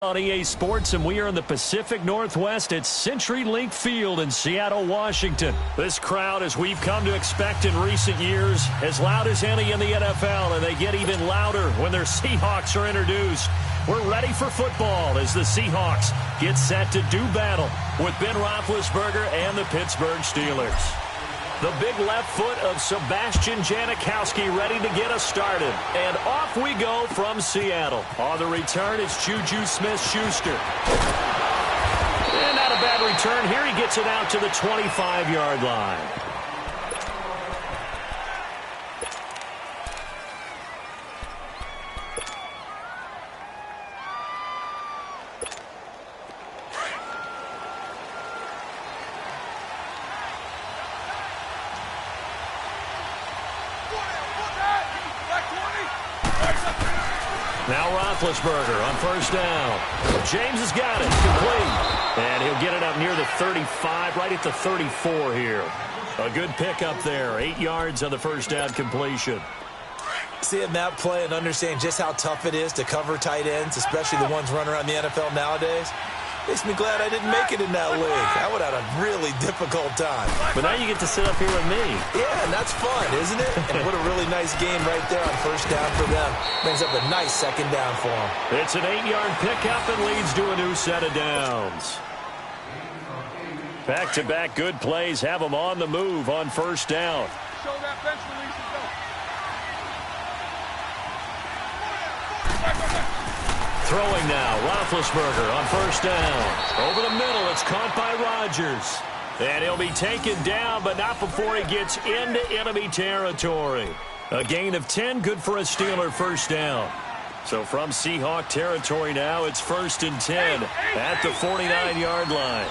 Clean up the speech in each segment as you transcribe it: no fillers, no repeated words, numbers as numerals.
On EA Sports, and we are in the Pacific Northwest at CenturyLink Field in Seattle, Washington. This crowd, as we've come to expect in recent years, as loud as any in the NFL, and they get even louder when their Seahawks are introduced. We're ready for football as the Seahawks get set to do battle with Ben Roethlisberger and the Pittsburgh Steelers. The big left foot of Sebastian Janikowski ready to get us started. And off we go from Seattle. On the return, it's Juju Smith-Schuster. And not a bad return. Here he gets it out to the 25-yard line. Now Roethlisberger on first down. James has got it. Complete. And he'll get it up near the 35, right at the 34 here. A good pickup there. 8 yards on the first down completion. Seeing that play and understanding just how tough it is to cover tight ends, especially the ones running around the NFL nowadays, makes me glad I didn't make it in that league. I would have had a really difficult time. But now you get to sit up here with me. Yeah, and that's fun, isn't it? And what a really nice game right there on first down for them. Brings up a nice second down for them. It's an 8-yard pickup and leads to a new set of downs. Back-to-back good plays have them on the move on first down. Show that bench release and go. Throwing now, Roethlisberger on first down. Over the middle, it's caught by Rodgers. And he'll be taken down, but not before he gets into enemy territory. A gain of 10, good for a Steeler first down. So from Seahawk territory now, it's 1st and 10 at the 49-yard line.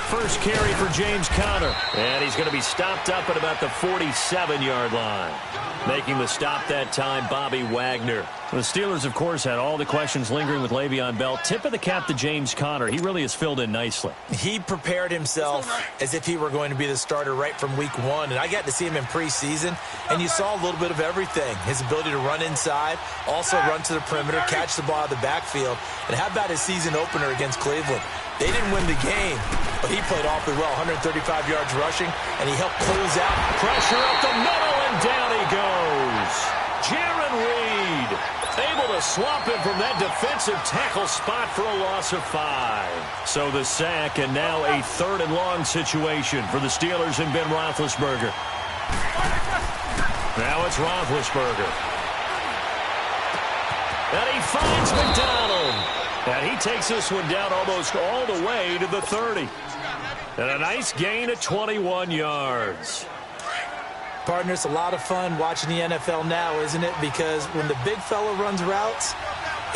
First carry for James Conner. And he's going to be stopped up at about the 47-yard line. Making the stop that time, Bobby Wagner. The Steelers, of course, had all the questions lingering with Le'Veon Bell. Tip of the cap to James Conner. He really has filled in nicely. He prepared himself as if he were going to be the starter right from week 1. And I got to see him in preseason, and you saw a little bit of everything. His ability to run inside, also run to the perimeter, catch the ball out of the backfield. And how about his season opener against Cleveland? They didn't win the game, but he played awfully well. 135 yards rushing, and he helped close out. Pressure up the middle, and down he goes. Jarran Reed able to swamp him from that defensive tackle spot for a loss of 5. So the sack, and now a 3rd and long situation for the Steelers and Ben Roethlisberger. Now it's Roethlisberger. And he finds McDonald. And he takes this one down almost all the way to the 30. And a nice gain of 21 yards. Partner, it's a lot of fun watching the NFL now, isn't it? Because when the big fella runs routes,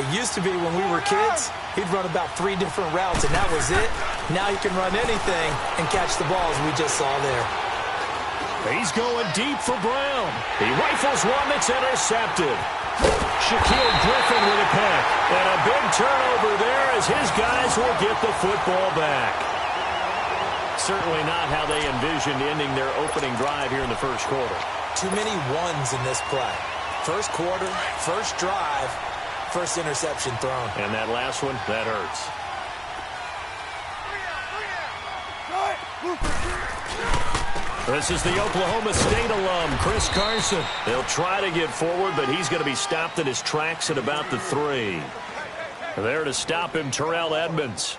it used to be when we were kids, he'd run about 3 different routes, and that was it. Now he can run anything and catch the balls we just saw there. He's going deep for Brown. He rifles one that's intercepted. Shaquille Griffin with a pick. And a big turnover there as his guys will get the football back. Certainly not how they envisioned ending their opening drive here in the first quarter. Too many ones in this play. First quarter, first drive, first interception thrown. And that last one, that hurts. This is the Oklahoma State alum, Chris Carson. They'll try to get forward, but he's going to be stopped in his tracks at about the 3. There to stop him, Terrell Edmunds.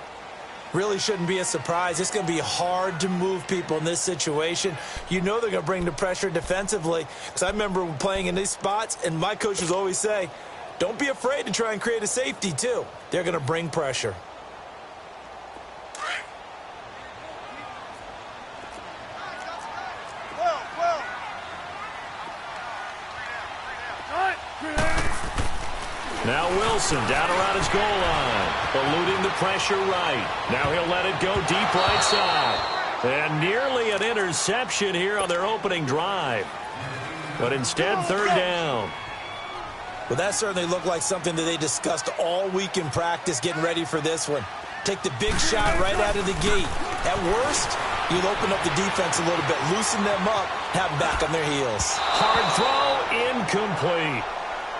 Really shouldn't be a surprise. It's going to be hard to move people in this situation. You know they're going to bring the pressure defensively. Because I remember playing in these spots, and my coaches always say, don't be afraid to try and create a safety, too. They're going to bring pressure. Now Wilson down around his goal line, eluding the pressure right. Now he'll let it go deep right side. And nearly an interception here on their opening drive. But instead, 3rd down. Well, that certainly looked like something that they discussed all week in practice getting ready for this one. Take the big shot right out of the gate. At worst, You'll open up the defense a little bit, loosen them up, have them back on their heels. Hard throw, incomplete.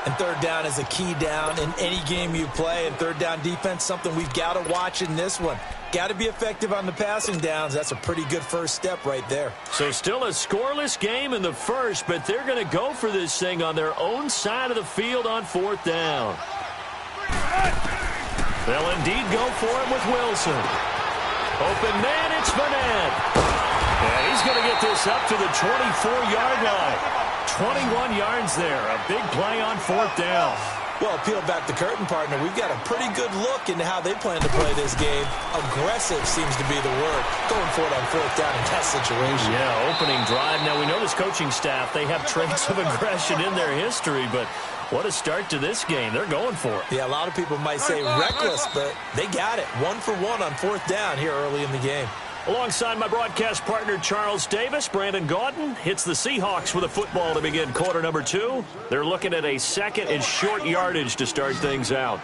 And third down is a key down in any game you play. And third down defense, something we've got to watch in this one. Got to be effective on the passing downs. That's a pretty good first step right there. So still a scoreless game in the first, but they're going to go for this thing on their own side of the field on fourth down. They'll indeed go for it with Wilson. Open man, it's Vanette. And he's going to get this up to the 24-yard line. 21 yards there. A big play on fourth down. Well, peel back the curtain, partner. We've got a pretty good look into how they plan to play this game. Aggressive seems to be the word. Going for it on fourth down in that situation. Yeah, opening drive. Now, we know this coaching staff, they have traits of aggression in their history, but what a start to this game. They're going for it. Yeah, a lot of people might say reckless, but they got it. 1 for 1 on fourth down here early in the game. Alongside my broadcast partner, Charles Davis, Brandon Gaudin hits the Seahawks with a football to begin quarter number 2. They're looking at a second and short yardage to start things out.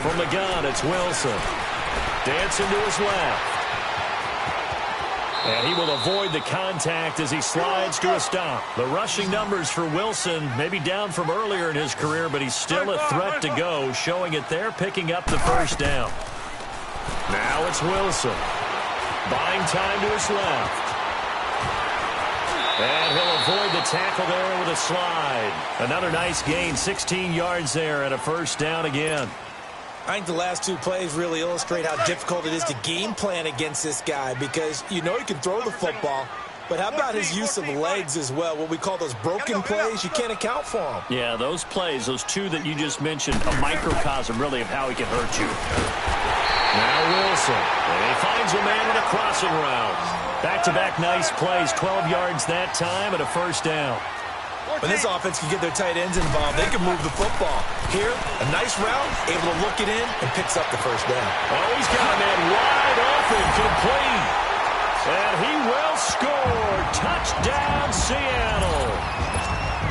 From the gun, it's Wilson. Dancing to his left. And he will avoid the contact as he slides to a stop. The rushing numbers for Wilson may be down from earlier in his career, but he's still a threat to go, showing it there, picking up the first down. Now it's Wilson. Buying time to his left. And he'll avoid the tackle there with a slide. Another nice gain, 16 yards there and a first down again. I think the last two plays really illustrate how difficult it is to game plan against this guy because you know he can throw the football, but how about his use of legs as well? What we call those broken plays, you can't account for them. Yeah, those plays, those two that you just mentioned, a microcosm really of how he can hurt you. Now Wilson, and he finds a man in a crossing route. Back-to-back nice plays, 12 yards that time and a first down. When this offense can get their tight ends involved, they can move the football. Here, a nice route, able to look it in, and picks up the first down. Oh, he's got a man wide open, complete. And he will score. Touchdown, Seattle.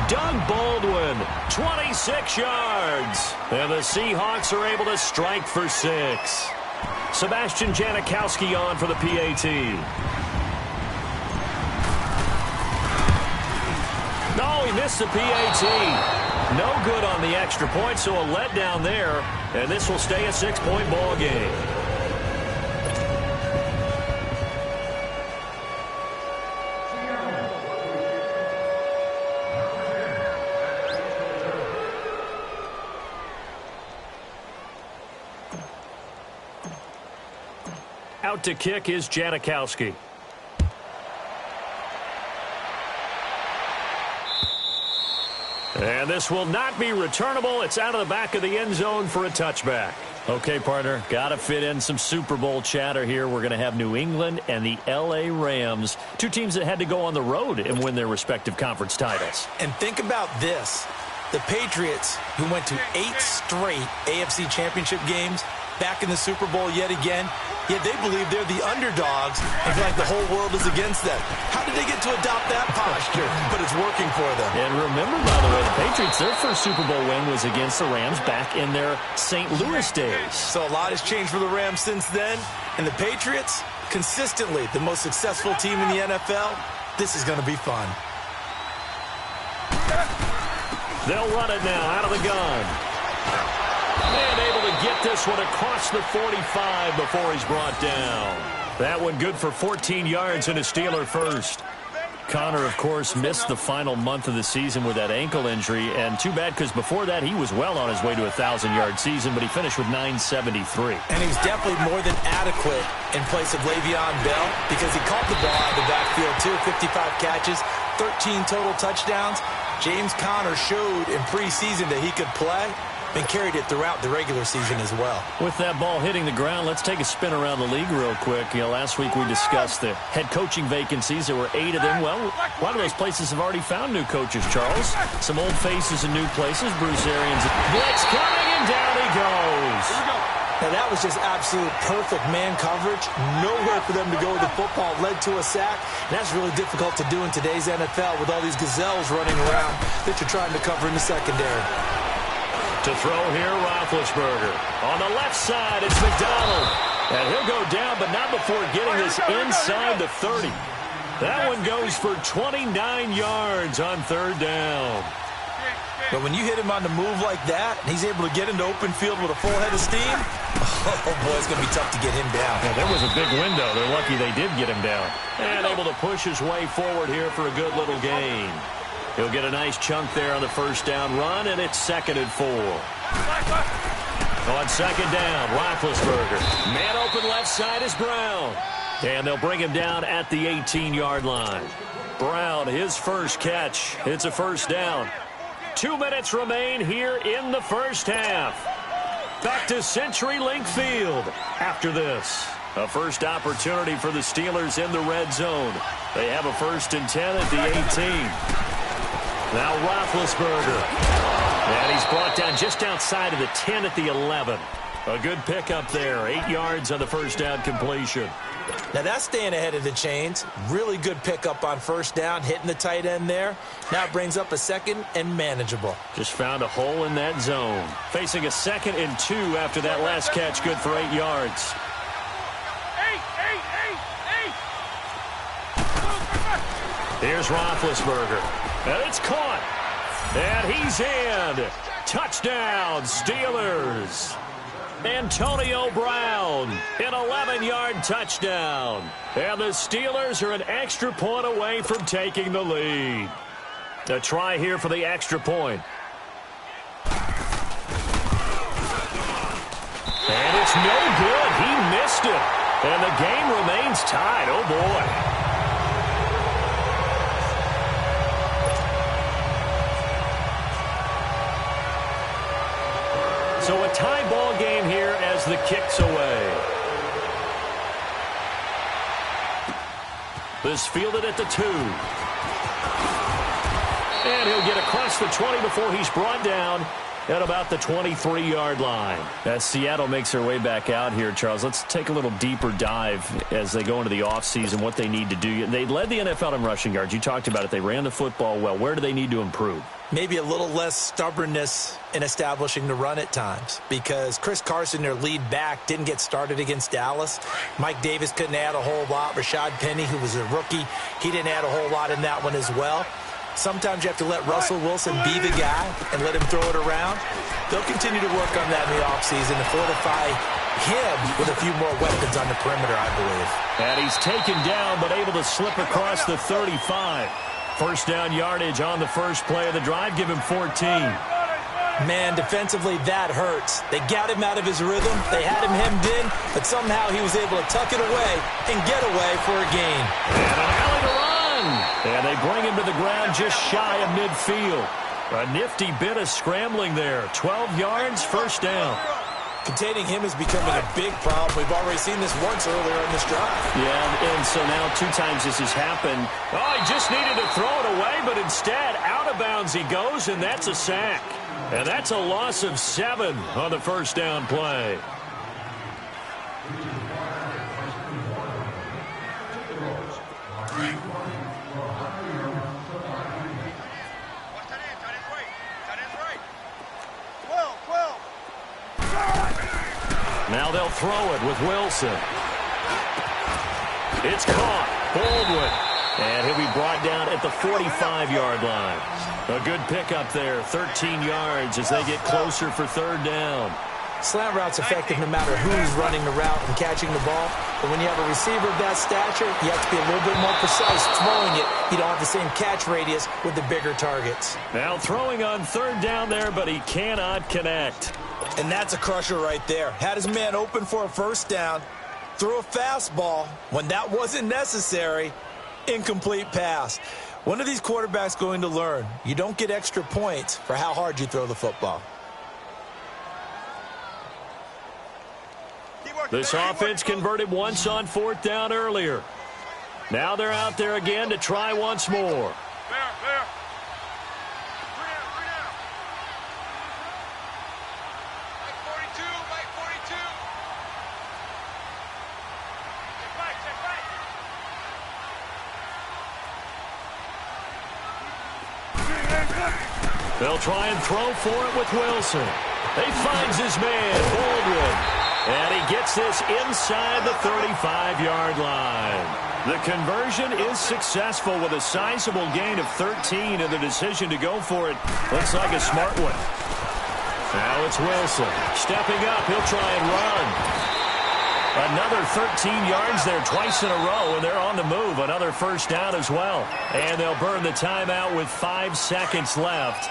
Doug Baldwin, 26 yards. And the Seahawks are able to strike for 6. Sebastian Janikowski on for the PAT. No, he missed the PAT. No good on the extra point, so a letdown there. And this will stay a 6-point ball game. Out to kick is Janikowski. And this will not be returnable. It's out of the back of the end zone for a touchback. Okay, partner, got to fit in some Super Bowl chatter here. We're going to have New England and the L.A. Rams, two teams that had to go on the road and win their respective conference titles. And think about this. The Patriots, who went to 8 straight AFC championship games, back in the Super Bowl yet again, yet they believe they're the underdogs and feel like the whole world is against them. How did they get to adopt that posture? But it's working for them. And remember, by the way, the Patriots, their first Super Bowl win was against the Rams back in their St. Louis days. So a lot has changed for the Rams since then. And the Patriots, consistently the most successful team in the NFL. This is going to be fun. They'll run it now out of the gun. And able to get this one across the 45 before he's brought down. That one good for 14 yards and a Steeler first. Connor, of course, missed the final month of the season with that ankle injury, and too bad because before that he was well on his way to a 1,000-yard season, but he finished with 973. And he's definitely more than adequate in place of Le'Veon Bell because he caught the ball out of the backfield too. 55 catches, 13 total touchdowns. James Conner showed in preseason that he could play and carried it throughout the regular season as well. With that ball hitting the ground, let's take a spin around the league real quick. You know, last week we discussed the head coaching vacancies. There were 8 of them. Well, a lot of those places have already found new coaches, Charles. Some old faces in new places. Bruce Arians. Blitz coming, and down he goes. Now, that was just absolute perfect man coverage. Nowhere for them to go with the football. Led to a sack. And that's really difficult to do in today's NFL with all these gazelles running around that you're trying to cover in the secondary. To throw here, Roethlisberger. On the left side, it's McDonald. And he'll go down, but not before getting this inside the 30. That one goes for 29 yards on third down. But when you hit him on the move like that, and he's able to get into open field with a full head of steam, oh, boy, it's going to be tough to get him down. Yeah, there was a big window. They're lucky they did get him down. And able to push his way forward here for a good little gain. He'll get a nice chunk there on the first down run, and it's 2nd and 4. On second down, Roethlisberger. Man open left side is Brown. And they'll bring him down at the 18-yard line. Brown, his first catch. It's a first down. 2 minutes remain here in the first half. Back to CenturyLink Field after this. A first opportunity for the Steelers in the red zone. They have a 1st and 10 at the 18. Now Roethlisberger. And he's brought down just outside of the 10 at the 11. A good pickup there. 8 yards on the first down completion. Now that's staying ahead of the chains. Really good pickup on first down, hitting the tight end there. Now it brings up a 2nd and manageable. Just found a hole in that zone. Facing a 2nd and 2 after that last catch, good for 8 yards. Here's Roethlisberger. And it's caught. And he's in. Touchdown, Steelers. Antonio Brown, an 11-yard touchdown. And the Steelers are an extra point away from taking the lead. A try here for the extra point. And it's no good. He missed it. And the game remains tied. Oh, boy. So a tie ball game here as the kick's away. This fielded at the 2. And he'll get across the 20 before he's brought down at about the 23-yard line. As Seattle makes their way back out here, Charles, let's take a little deeper dive as they go into the offseason, what they need to do. They led the NFL in rushing yards. You talked about it. They ran the football well. Where do they need to improve? Maybe a little less stubbornness in establishing the run at times, because Chris Carson, their lead back, didn't get started against Dallas. Mike Davis couldn't add a whole lot. Rashad Penny, who was a rookie, he didn't add a whole lot in that one as well. Sometimes you have to let Russell Wilson be the guy and let him throw it around. They'll continue to work on that in the offseason to fortify him with a few more weapons on the perimeter, I believe. And he's taken down but able to slip across the 35. First down yardage on the first play of the drive. Give him 14. Man, defensively, that hurts. They got him out of his rhythm. They had him hemmed in, but somehow he was able to tuck it away and get away for a gain. And an alley to run. And they bring him to the ground just shy of midfield. A nifty bit of scrambling there. 12 yards, first down. Containing him is becoming a big problem. We've already seen this once earlier in this drive. Yeah, and so now 2 times this has happened. Oh, he just needed to throw it away, but instead, out of bounds he goes, and that's a sack. And that's a loss of 7 on the first down play. Now they'll throw it with Wilson. It's caught. Baldwin. And he'll be brought down at the 45-yard line. A good pickup there. 13 yards as they get closer for third down. Slant route's effective no matter who's running the route and catching the ball. But when you have a receiver of that stature, you have to be a little bit more precise throwing it. You don't have the same catch radius with the bigger targets. Now throwing on third down there, but he cannot connect. And that's a crusher right there. Had his man open for a first down, threw a fastball when that wasn't necessary, incomplete pass. One of these quarterbacks going to learn, you don't get extra points for how hard you throw the football. This offense converted once on fourth down earlier. Now they're out there again to try once more. They'll try and throw for it with Wilson. He finds his man, Baldwin. And he gets this inside the 35-yard line. The conversion is successful with a sizable gain of 13, and the decision to go for it looks like a smart one. Now it's Wilson. Stepping up, he'll try and run. Another 13 yards there twice in a row, and they're on the move. Another first down as well. And they'll burn the timeout with 5 seconds left.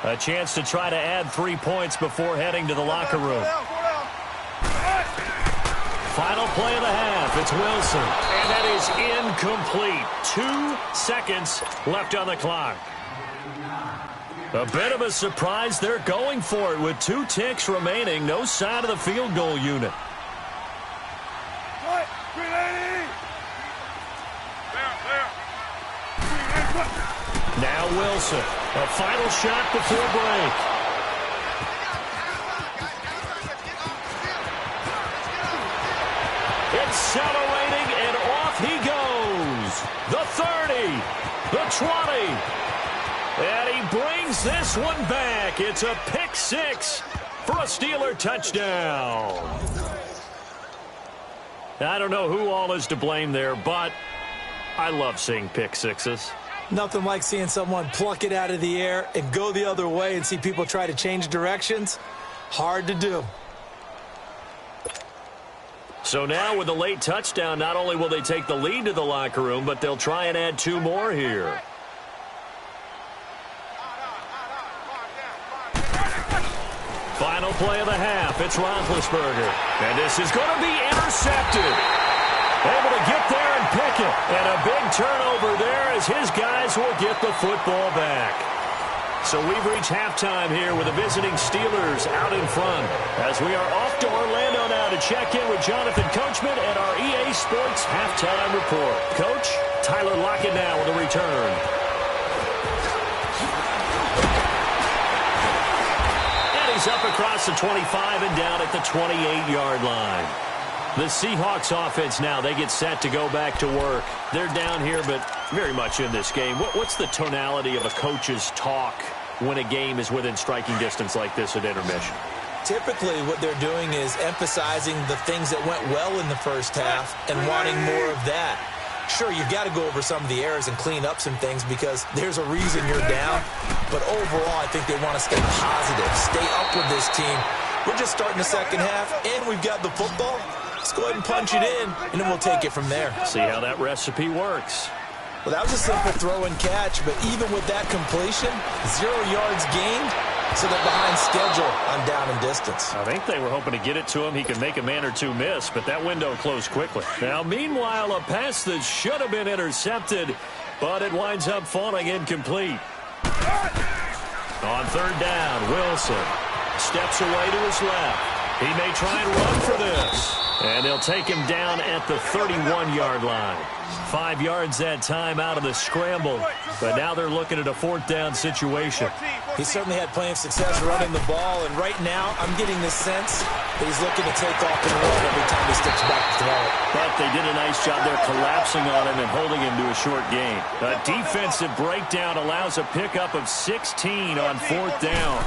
A chance to try to add 3 points before heading to the locker room. Final play of the half. It's Wilson. And that is incomplete. 2 seconds left on the clock. A bit of a surprise. They're going for it with 2 ticks remaining. No sign of the field goal unit. Now Wilson. A final shot before break. Accelerating, and off he goes. The 30, the 20, and he brings this one back. It's a pick 6 for a Steeler touchdown. I don't know who all is to blame there, but I love seeing pick 6s. Nothing like seeing someone pluck it out of the air and go the other way and see people try to change directions. Hard to do. So now with the late touchdown, not only will they take the lead to the locker room, but they'll try and add 2 more here. Final play of the half. It's Roethlisberger. And this is going to be intercepted. Able to get there and pick it. And a big turnover there as his guys will get the football back. So we've reached halftime here with the visiting Steelers out in front. As we are off to Orlando now to check in with Jonathan Coachman and our EA Sports Halftime Report. Coach, Tyler Lockett now with a return. And he's up across the 25 and down at the 28-yard line. The Seahawks offense now, they get set to go back to work. They're down here, but very much in this game. What's the tonality of a coach's talk when a game is within striking distance like this at intermission? Typically, what they're doing is emphasizing the things that went well in the first half and wanting more of that. Sure, you've got to go over some of the errors and clean up some things because there's a reason you're down. But overall, I think they want to stay positive, stay up with this team. We're just starting the second half, and we've got the football. Let's go ahead and punch it in, and then we'll take it from there. See how that recipe works. Well, that was a simple throw and catch, but even with that completion, 0 yards gained, so they're behind schedule on down and distance. I think they were hoping to get it to him. He could make a man or 2 miss, but that window closed quickly. Now, meanwhile, a pass that should have been intercepted, but it winds up falling incomplete. On third down, Wilson steps away to his left. He may try and run for this. And they'll take him down at the 31-yard line. 5 yards that time out of the scramble. But now they're looking at a 4th down situation. He certainly had plenty of success running the ball. And right now, I'm getting the sense that he's looking to take off and run every time he steps back to throw it. But they did a nice job there collapsing on him and holding him to a short gain. A defensive breakdown allows a pickup of 16 on 4th down.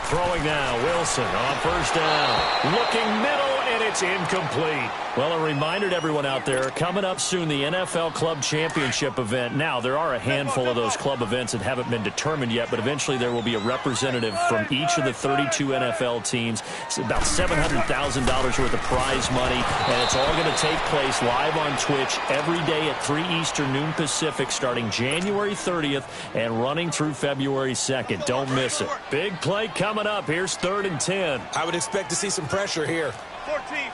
Throwing now, Wilson on first down. Looking middle, and it's incomplete. Well, a reminder to everyone out there, coming up soon, the NFL Club Championship event. Now, there are a handful of those club events that haven't been determined yet, but eventually there will be a representative from each of the 32 NFL teams. It's about $700,000 worth of prize money, and it's all going to take place live on Twitch every day at 3 Eastern, noon Pacific, starting January 30th and running through February 2nd. Don't miss it. Big play coming up. Here's 3rd and 10. I would expect to see some pressure here. 14.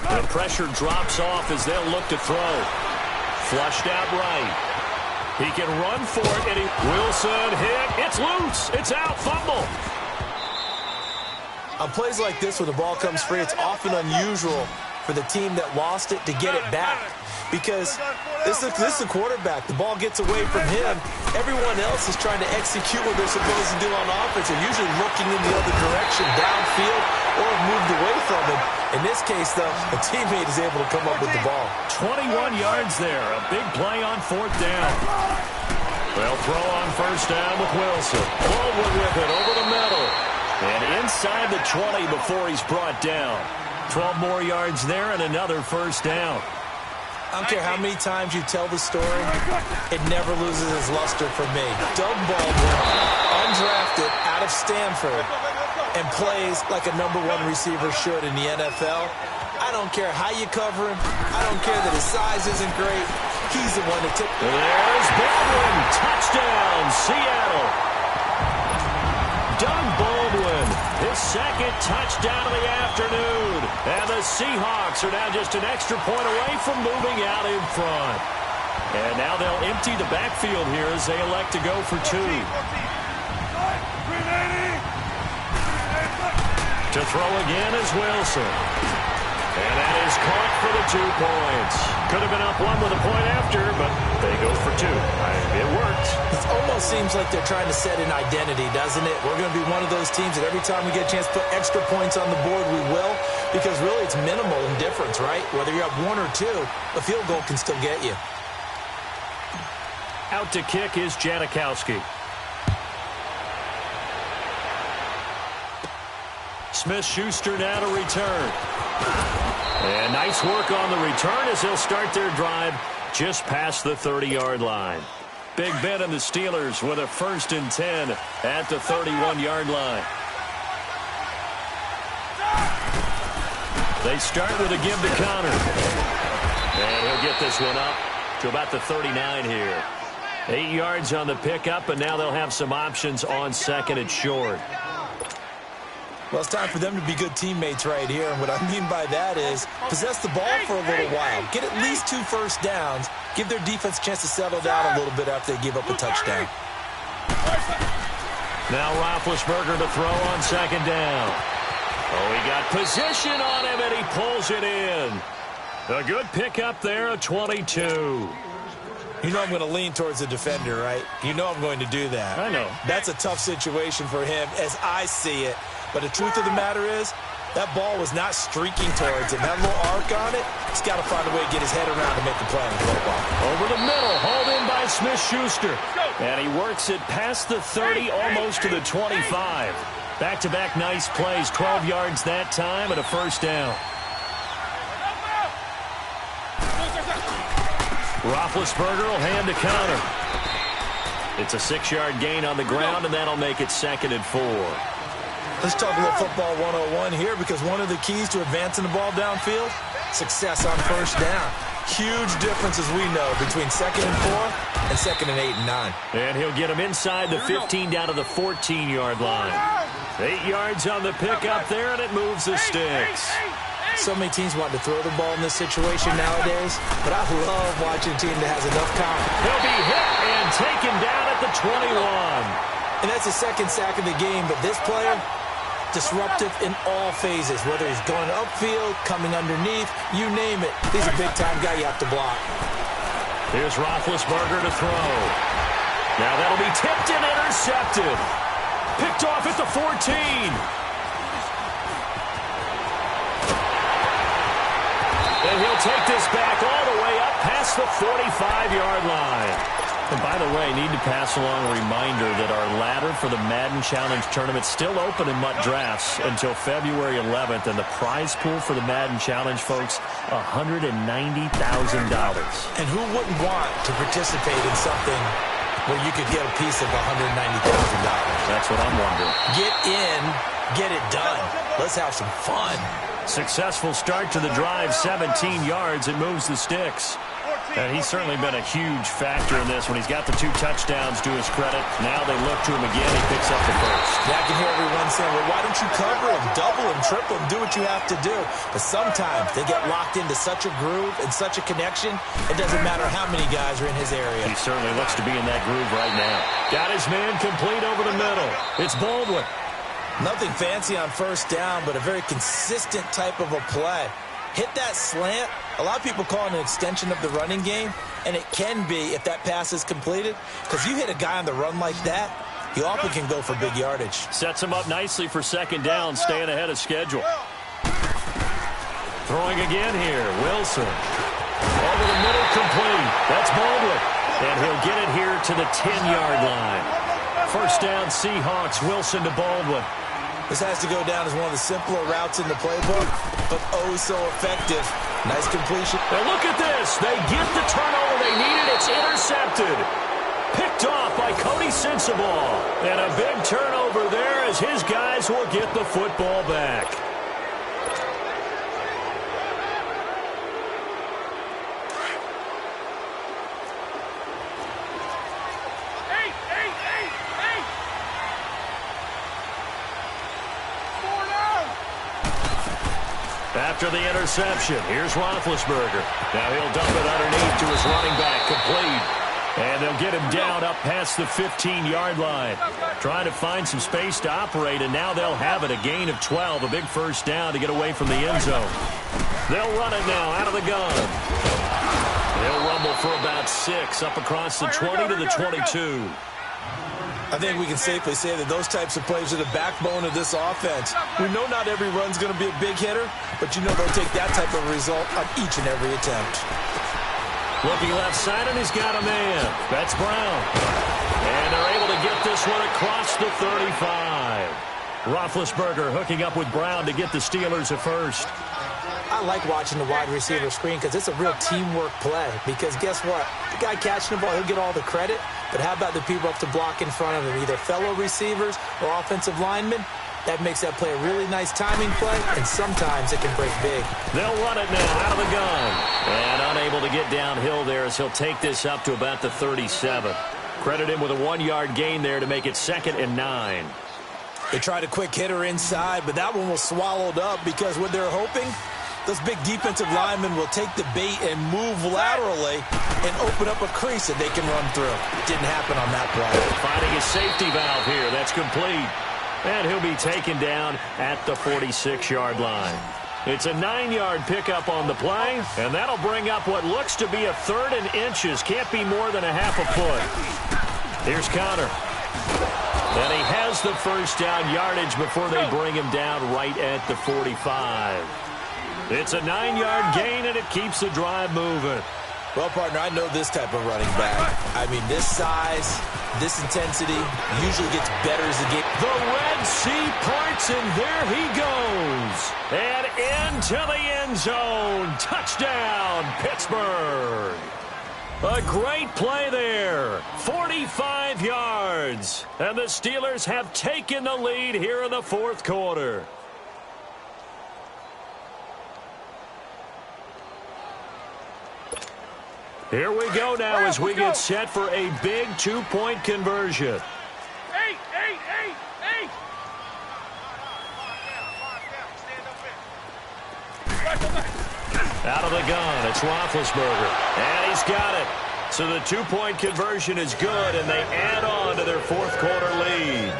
The pressure drops off as they'll look to throw. Flushed out right. He can run for it, and Wilson hit. It's loose. It's out. Fumble. On plays like this where the ball comes free, it's often unusual for the team that lost it to get it back. Because this is the quarterback. The ball gets away from him. Everyone else is trying to execute what they're supposed to do on offense. They're usually looking in the other direction, downfield, or moved away from him. In this case, though, a teammate is able to come up with the ball. 21 yards there. A big play on 4th down. They'll throw on first down with Wilson. Baldwin with it over the middle. And inside the 20 before he's brought down. 12 more yards there and another first down. I don't care how many times you tell the story, it never loses its luster for me. Doug Baldwin, undrafted out of Stanford, and plays like a #1 receiver should in the NFL. I don't care how you cover him. I don't care that his size isn't great. He's the one that took. There's Baldwin. Touchdown, Seattle. Doug Baldwin, his second touchdown of the afternoon. And the Seahawks are now just an extra point away from moving out in front. And now they'll empty the backfield here as they elect to go for 2. To throw again is Wilson. And that is caught for the 2 points. Could have been up 1 with a point after, but they go for 2. It worked. It almost seems like they're trying to set an identity, doesn't it? We're going to be one of those teams that every time we get a chance to put extra points on the board, we will. Because really it's minimal in difference, right? Whether you're up 1 or 2, a field goal can still get you. Out to kick is Janikowski. Smith-Schuster now to return. And nice work on the return as they'll start their drive just past the 30-yard line. Big Ben and the Steelers with a 1st and 10 at the 31-yard line. They start with a give to Connor. And he'll get this one up to about the 39 here. 8 yards on the pickup, and now they'll have some options on 2nd and short. Well, it's time for them to be good teammates right here. And what I mean by that is possess the ball for a little while. Get at least 2 first downs. Give their defense a chance to settle down a little bit after they give up a touchdown. Now Roethlisberger to throw on 2nd down. Oh, he got position on him, and he pulls it in. A good pickup there, a 22. You know I'm going to lean towards the defender, right? You know I'm going to do that. I know. That's a tough situation for him as I see it. But the truth of the matter is, that ball was not streaking towards him. That little arc on it, he's got to find a way to get his head around to make the play on the football. Over the middle, hauled in by Smith-Schuster. And he works it past the 30, almost to the 25. Back-to-back nice plays, 12 yards that time, and a first down. Roethlisberger will hand to Connor. It's a 6-yard gain on the ground, and that'll make it 2nd and 4. Let's talk a little football 101 here, because one of the keys to advancing the ball downfield, success on first down. Huge difference, as we know, between 2nd and 4 and 2nd and 8 and 9. And he'll get him inside the 15 down to the 14-yard line. 8 yards on the pickup there, and it moves the sticks. So many teams want to throw the ball in this situation nowadays, but I love watching a team that has enough confidence. He'll be hit and taken down at the 21. And that's the 2nd sack of the game, but this player, disruptive in all phases, whether he's going upfield, coming underneath, you name it. He's a big-time guy you have to block. Here's Roethlisberger to throw. Now that'll be tipped and intercepted. Picked off at the 14. And he'll take this back all the way up past the 45-yard line. And by the way, need to pass along a reminder that our ladder for the Madden Challenge Tournament is still open in MUT Drafts until February 11th. And the prize pool for the Madden Challenge, folks, $190,000. And who wouldn't want to participate in something where you could get a piece of $190,000? That's what I'm wondering. Get in, get it done. Let's have some fun. Successful start to the drive, 17 yards. It moves the sticks. And he's certainly been a huge factor in this when he's got the 2 touchdowns to his credit. Now they look to him again. He picks up the first. Yeah, I can hear everyone saying, well, why don't you cover him, double him, triple him, do what you have to do. But sometimes they get locked into such a groove and such a connection, it doesn't matter how many guys are in his area. He certainly looks to be in that groove right now. Got his man complete over the middle. It's Baldwin. Nothing fancy on first down, but a very consistent type of a play. Hit that slant. A lot of people call it an extension of the running game, and it can be if that pass is completed, because you hit a guy on the run like that, he often can go for big yardage. Sets him up nicely for 2nd down, staying ahead of schedule. Throwing again here, Wilson. Over the middle, complete. That's Baldwin. And he'll get it here to the 10-yard line. First down, Seahawks. Wilson to Baldwin. This has to go down as one of the simpler routes in the playbook, but oh so effective. Nice completion. And look at this. They get the turnover they needed. It's intercepted. Picked off by Cody Sensabaugh. And a big turnover there as his guys will get the football back. After the interception, here's Roethlisberger. Now he'll dump it underneath to his running back, complete. And they'll get him down up past the 15-yard line. Trying to find some space to operate, and now they'll have it. A gain of 12, a big first down to get away from the end zone. They'll run it now out of the gun. They'll rumble for about 6 up across the 20 to the 22. I think we can safely say that those types of plays are the backbone of this offense. We know not every run's going to be a big hitter, but you know they'll take that type of result on each and every attempt. Looking left side, and he's got a man. That's Brown. And they're able to get this one across the 35. Roethlisberger hooking up with Brown to get the Steelers a first. I like watching the wide receiver screen because it's a real teamwork play. Because guess what? The guy catching the ball, he'll get all the credit. But how about the people up to block in front of him, either fellow receivers or offensive linemen? That makes that play a really nice timing play, and sometimes it can break big. They'll run it now out of the gun. And unable to get downhill there as he'll take this up to about the 37. Credit him with a 1-yard gain there to make it 2nd and 9. They tried a quick hitter inside, but that one was swallowed up because what they're hoping, those big defensive linemen will take the bait and move laterally and open up a crease that they can run through. Didn't happen on that play. Finding a safety valve here. That's complete. And he'll be taken down at the 46-yard line. It's a 9-yard pickup on the play, and that'll bring up what looks to be a 3rd and inches. Can't be more than a half a foot. Here's Connor. And he has the first down yardage before they bring him down right at the 45. It's a 9-yard gain, and it keeps the drive moving. Well, partner, I know this type of running back. I mean, this size, this intensity usually gets better as the game. The Red Sea parts, and there he goes. And into the end zone. Touchdown, Pittsburgh. A great play there. 45 yards. And the Steelers have taken the lead here in the 4th quarter. Here we go now as we get set for a big 2-point conversion. Eight. Out of the gun, it's Roethlisberger. And he's got it. So the 2-point conversion is good, and they add on to their 4th quarter lead.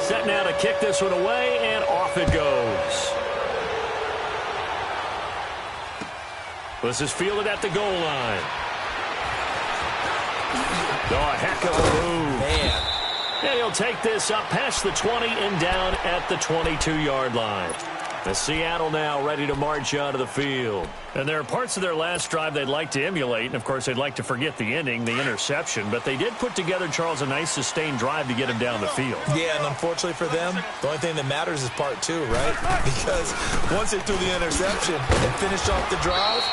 Set now to kick this one away, and off it goes. This is fielded at the goal line. Oh, a heck of a move. Man. And he'll take this up past the 20 and down at the 22-yard line. The Seattle now ready to march onto the field. And there are parts of their last drive they'd like to emulate. And, of course, they'd like to forget the ending, the interception. But they did put together, Charles, a nice sustained drive to get him down the field. Yeah, and unfortunately for them, the only thing that matters is part 2, right? Because once they threw the interception and finished off the drive,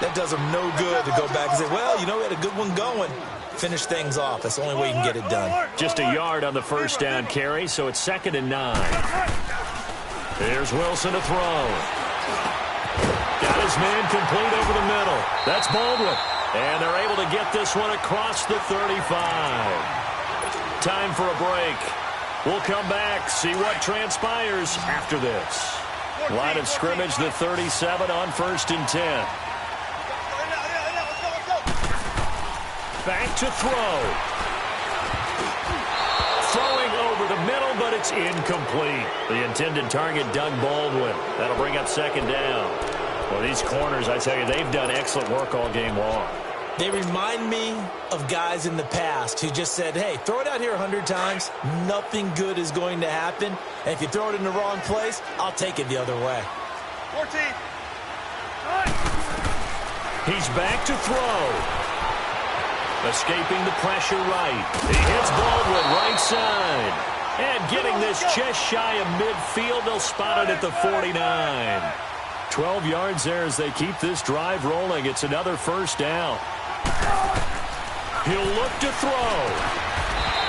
that does them no good to go back and say, well, you know, we had a good one going. Finish things off. That's the only way you can get it done. Just a yard on the first down carry, so it's 2nd and 9. Here's Wilson to throw. Got his man complete over the middle. That's Baldwin. And they're able to get this one across the 35. Time for a break. We'll come back, see what transpires after this. Line of scrimmage, the 37 on 1st and 10. Back to throw. Throwing over the middle, but it's incomplete. The intended target, Doug Baldwin. That'll bring up 2nd down. Well, these corners, I tell you, they've done excellent work all game long. They remind me of guys in the past who just said, hey, throw it out here 100 times. Nothing good is going to happen. And if you throw it in the wrong place, I'll take it the other way. 14. Good. He's back to throw. Escaping the pressure right. He hits Baldwin right side. And getting this just shy of midfield, they'll spot it at the 49. 12 yards there as they keep this drive rolling. It's another first down. He'll look to throw.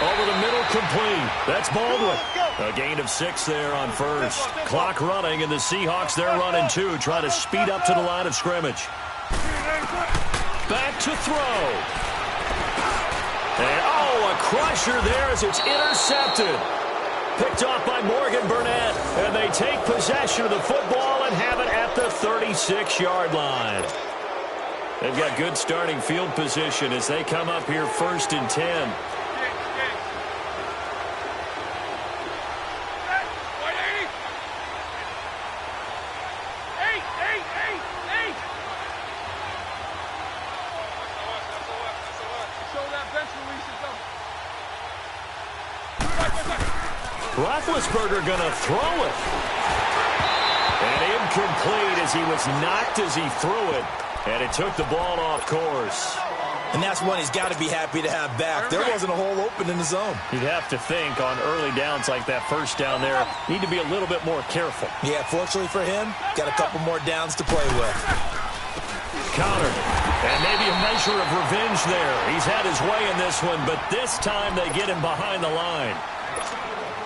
Over the middle, complete. That's Baldwin. A gain of 6 there on first. Clock running, and the Seahawks, they're running too, trying to speed up to the line of scrimmage. Back to throw. And, a crusher there as it's intercepted. Picked off by Morgan Burnett, and they take possession of the football and have it at the 36-yard line. They've got good starting field position as they come up here 1st and 10. Roethlisberger going to throw it. And incomplete as he was knocked as he threw it. And it took the ball off course. And that's one he's got to be happy to have back. There wasn't a hole open in the zone. You'd have to think on early downs like that first down there, need to be a little bit more careful. Yeah, fortunately for him, got a couple more downs to play with. Countered. And maybe a measure of revenge there. He's had his way in this one, but this time they get him behind the line.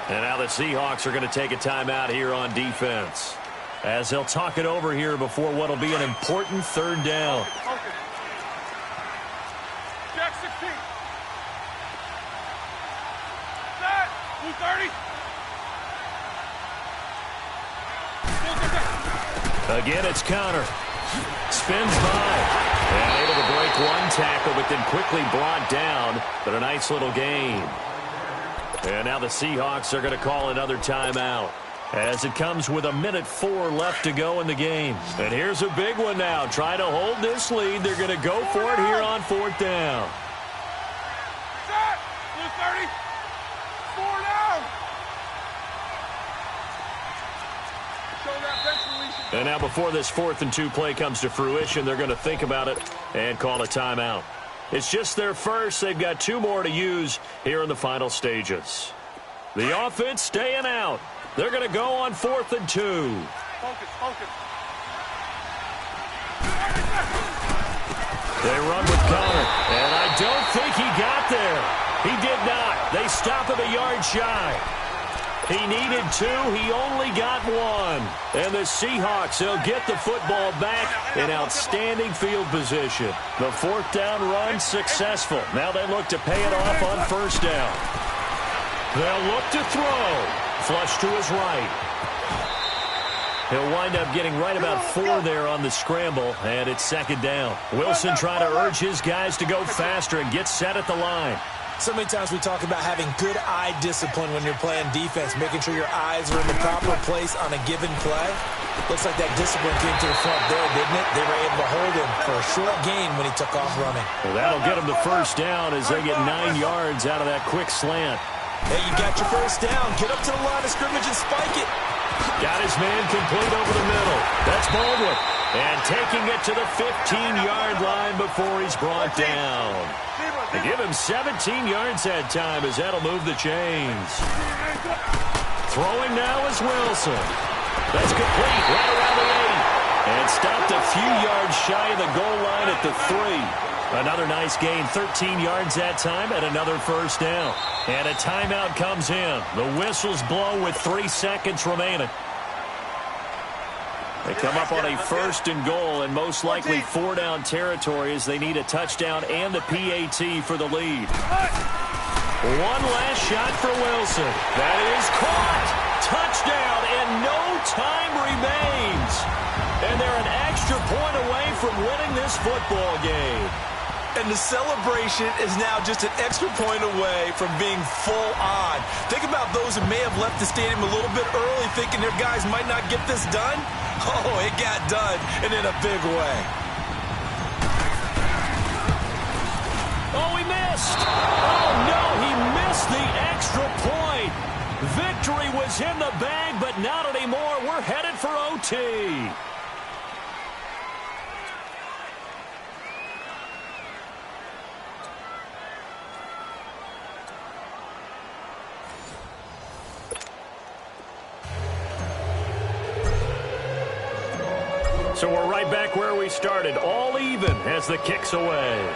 And now the Seahawks are going to take a timeout here on defense, as they'll talk it over here before what will be an important 3rd down. Jack 16. Set. Blue 30. Again, it's Conner. Spins by. And able to break one tackle, but then quickly brought down. But a nice little gain. And now the Seahawks are going to call another timeout, as it comes with 1:04 left to go in the game. And here's a big one now. Trying to hold this lead. They're going to go for it here on 4th down. Set. Blue 30. 4 down. Show that bench release. And now before this 4th and 2 play comes to fruition, they're going to think about it and call a timeout. It's just their first. They've got 2 more to use here in the final stages. The offense staying out. They're going to go on 4th and 2. Focus, focus. They run with Conner. And I don't think he got there. He did not. They stop him a yard shy. He needed 2. He only got 1. And the Seahawks, they'll get the football back in outstanding field position. The 4th down run successful. Now they look to pay it off on 1st down. They'll look to throw. Flush to his right. He'll wind up getting right about 4 there on the scramble, and it's 2nd down. Wilson trying to urge his guys to go faster and get set at the line. So many times we talk about having good eye discipline when you're playing defense, making sure your eyes are in the proper place on a given play. Looks like that discipline came to the front there, didn't it? They were able to hold him for a short gain when he took off running. Well, that'll get him the 1st down as they get 9 yards out of that quick slant. Hey, you got your 1st down. Get up to the line of scrimmage and spike it. Got his man complete over the middle. That's Baldwin. And taking it to the 15-yard line before he's brought down. They give him 17 yards that time as that'll move the chains. Throwing now is Wilson. That's complete right around the 8. And stopped a few yards shy of the goal line at the 3. Another nice gain, 13 yards that time, and another 1st down. And a timeout comes in. The whistles blow with 3 seconds remaining. They come up on a 1st and goal, and most likely 4-down territory as they need a touchdown and the PAT for the lead. One last shot for Wilson. That is caught. Touchdown, and no time remains. And they're an extra point away from winning this football game. And the celebration is now just an extra point away from being full on. Think about those who may have left the stadium a little bit early thinking their guys might not get this done. Oh, it got done, and in a big way. Oh, he missed. Oh, no, he missed the extra point. Victory was in the bag, but not anymore. We're headed for OT. So we're right back where we started, all even as the kick's away.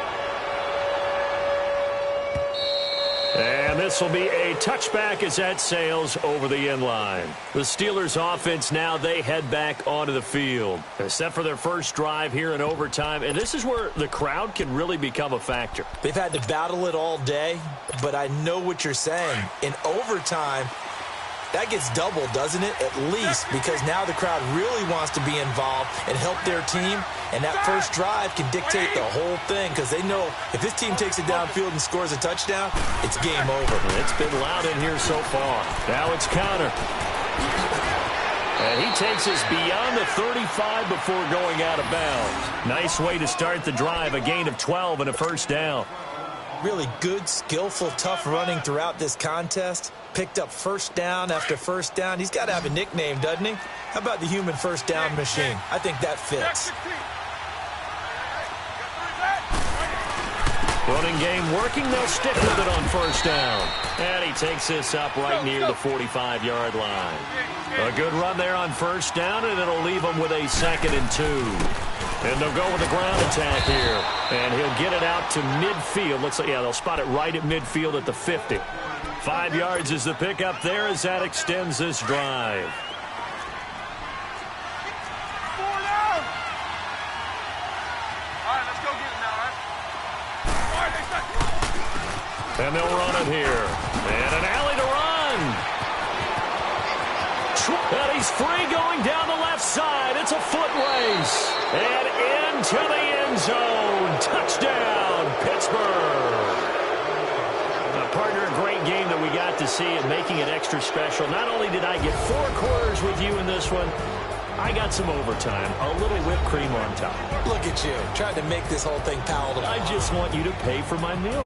And this will be a touchback as that sails over the end line. The Steelers offense now, they head back onto the field. Except for their first drive here in overtime. And this is where the crowd can really become a factor. They've had to battle it all day, but I know what you're saying. In overtime, that gets doubled, doesn't it? At least, because now the crowd really wants to be involved and help their team. And that first drive can dictate the whole thing because they know if this team takes it downfield and scores a touchdown, it's game over. It's been loud in here so far. Now it's Conner. And he takes us beyond the 35 before going out of bounds. Nice way to start the drive, a gain of 12 and a first down. Really good, skillful, tough running throughout this contest. Picked up first down after first down. He's got to have a nickname, doesn't he? How about the human first down machine? I think that fits. Running game working. They'll stick with it on first down. And he takes this up right near the 45-yard line. A good run there on first down, and it'll leave him with a 2nd and 2. And they'll go with a ground attack here. And he'll get it out to midfield. Looks like, yeah, they'll spot it right at midfield at the 50. 5 yards is the pickup there as that extends this drive. 4 down. All right, let's go get it now, all right? All right, next time. And they'll run it here. And an alley to run. And he's free going down the left side. It's a foot race. And into the end zone. Touchdown, Pittsburgh. Partner, a great game that we got to see and making it extra special. Not only did I get 4 quarters with you in this one, I got some overtime, a little whipped cream on top. Look at you, trying to make this whole thing palatable. I just want you to pay for my meal.